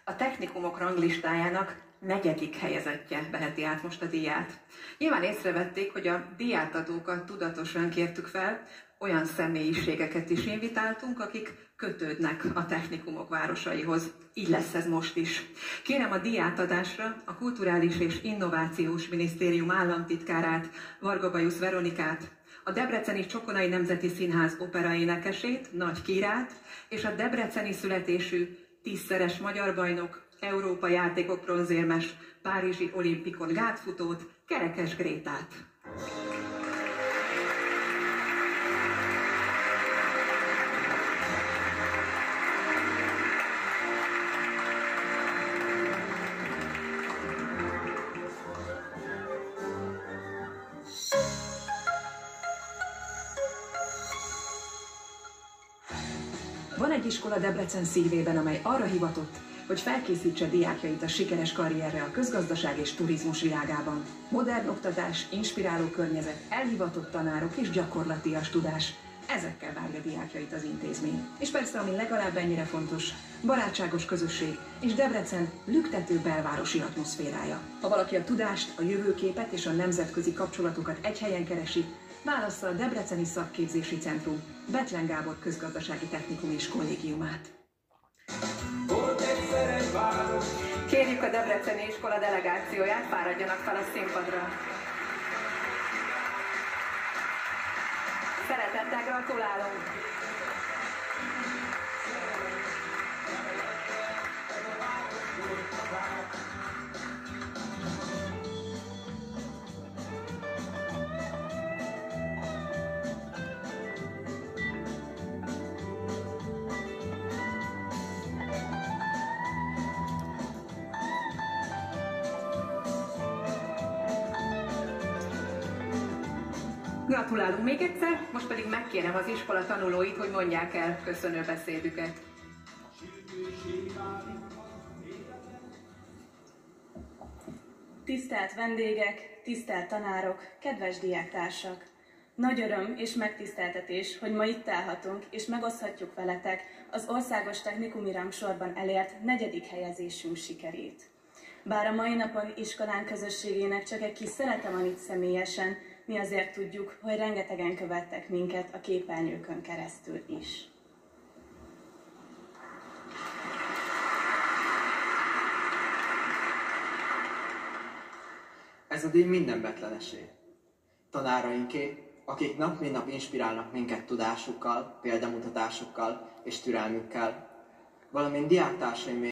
A technikumok ranglistájának 4. helyezettje veheti át most a díját. Nyilván észrevették, hogy a díjátadókat tudatosan kértük fel, olyan személyiségeket is invitáltunk, akik kötődnek a technikumok városaihoz. Így lesz ez most is. Kérem a díjátadásra a Kulturális és Innovációs Minisztérium államtitkárát, Varga Bajusz Veronikát, a Debreceni Csokonai Nemzeti Színház operaénekesét, Nagy Kirát, és a debreceni születésű 10-szeres magyar bajnok, Európa játékok bronzérmes, párizsi olimpikon gátfutót, Kerekes Grétát. Van egy iskola Debrecen szívében, amely arra hivatott, hogy felkészítse diákjait a sikeres karrierre a közgazdaság és turizmus világában. Modern oktatás, inspiráló környezet, elhivatott tanárok és gyakorlatias tudás. Ezekkel várja diákjait az intézmény. És persze, ami legalább ennyire fontos, barátságos közösség és Debrecen lüktető belvárosi atmoszférája. Ha valaki a tudást, a jövőképet és a nemzetközi kapcsolatokat egy helyen keresi, válassza a Debreceni Szakképzési Centrum Bethlen Gábor Közgazdasági Technikum és Kollégiumát. Kérjük a debreceni iskola delegációját, fáradjanak fel a színpadra. Szeretettel gratulálunk! Gratulálunk még egyszer, most pedig megkérem az iskola tanulóit, hogy mondják el köszönő beszédüket. Tisztelt vendégek, tisztelt tanárok, kedves diáktársak! Nagy öröm és megtiszteltetés, hogy ma itt állhatunk és megoszthatjuk veletek az országos technikumi rangsorban elért 4. helyezésünk sikerét. Bár a mai napon iskolánk közösségének csak egy kis szelete van itt személyesen, mi azért tudjuk, hogy rengetegen követtek minket a képernyőkön keresztül is. Ez a díj minden betlenesé. Tanárainké, akik nap mint nap inspirálnak minket tudásukkal, példamutatásukkal és türelmükkel, valamint diáktársaim